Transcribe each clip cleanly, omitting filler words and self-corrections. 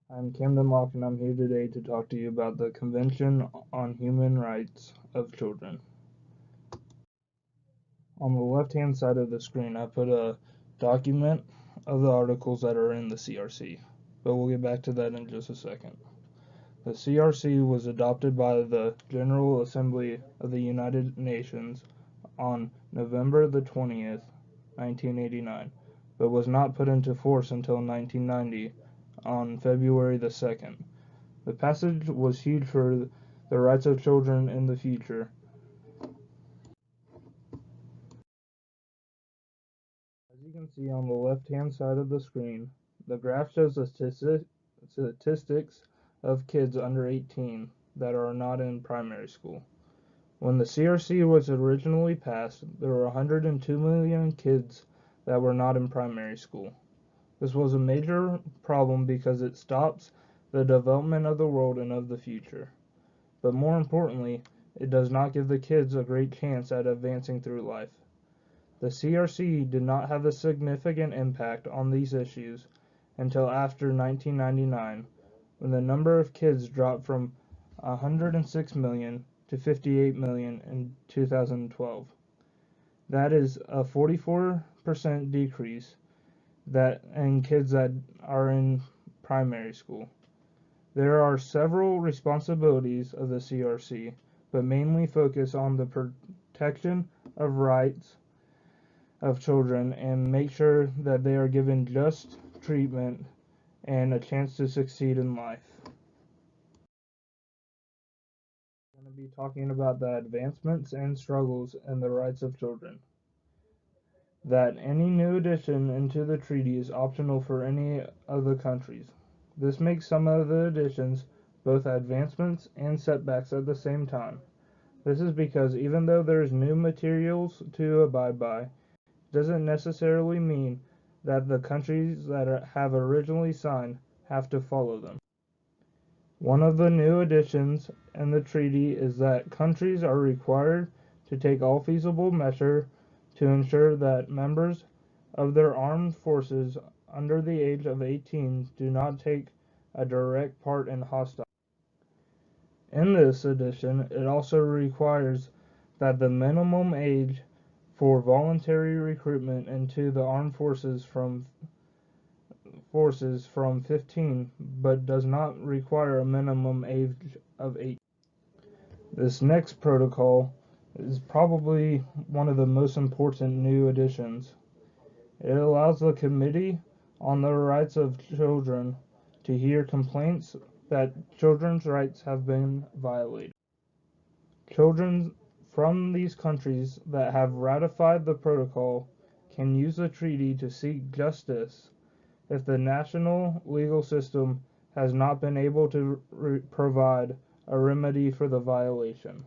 I'm Camden Locke, and I'm here today to talk to you about the Convention on Human Rights of Children. On the left-hand side of the screen, I put a document of the articles that are in the CRC, but we'll get back to that in just a second. The CRC was adopted by the General Assembly of the United Nations on November the 20th, 1989, but was not put into force until 1990 on February the 2nd. The passage was huge for the rights of children in the future. As you can see on the left-hand side of the screen, the graph shows the statistics of kids under 18 that are not in primary school. When the CRC was originally passed, there were 102 million kids that were not in primary school. This was a major problem because it stops the development of the world and of the future. But more importantly, it does not give the kids a great chance at advancing through life. The CRC did not have a significant impact on these issues until after 1999, when the number of kids dropped from 106 million to 58 million in 2012. That is a 44% decrease in kids that are in primary school. There are several responsibilities of the CRC, but mainly focus on the protection of rights of children and make sure that they are given just treatment and a chance to succeed in life. I'm going to be talking about the advancements and struggles in the rights of children. That any new addition into the treaty is optional for any of the countries. This makes some of the additions both advancements and setbacks at the same time. This is because even though there's new materials to abide by, doesn't necessarily mean that the countries that have originally signed have to follow them. One of the new additions in the treaty is that countries are required to take all feasible measures to ensure that members of their armed forces under the age of 18 do not take a direct part in hostile. In this addition, it also requires that the minimum age for voluntary recruitment into the armed forces from 15, but does not require a minimum age of 8. This next protocol is probably one of the most important new additions. It allows the Committee on the Rights of Children to hear complaints that children's rights have been violated. Children from these countries that have ratified the protocol can use the treaty to seek justice if the national legal system has not been able to provide a remedy for the violation.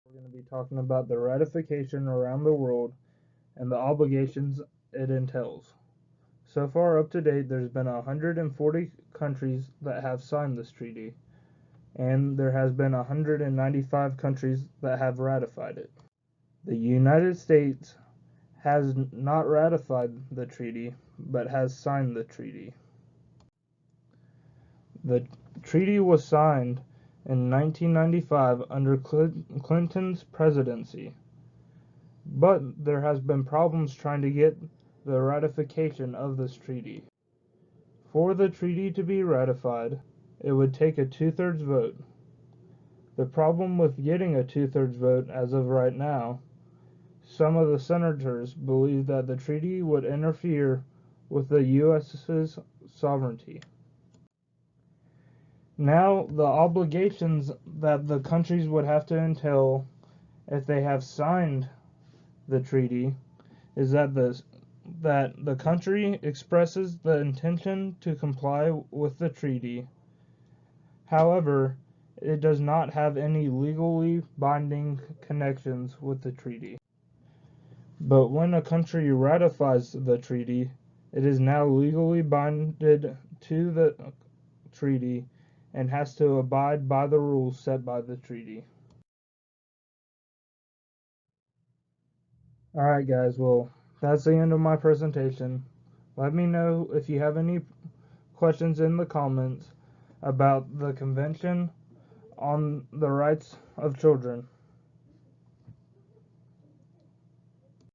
We're going to be talking about the ratification around the world and the obligations it entails. So far up to date, there's been 140 countries that have signed this treaty, and there has been 195 countries that have ratified it. The United States has not ratified the treaty, but has signed the treaty. The treaty was signed in 1995 under Clinton's presidency, but there has been problems trying to get the ratification of this treaty. For the treaty to be ratified, it would take a two-thirds vote. The problem with getting a two-thirds vote as of right now, some of the senators believe that the treaty would interfere with the U.S.'s sovereignty. Now, the obligations that the countries would have to entail if they have signed the treaty is that the country expresses the intention to comply with the treaty. However, it does not have any legally binding connections with the treaty. But when a country ratifies the treaty, it is now legally binded to the treaty and has to abide by the rules set by the treaty. Alright guys, well, that's the end of my presentation. Let me know if you have any questions in the comments about the Convention on the Rights of Children.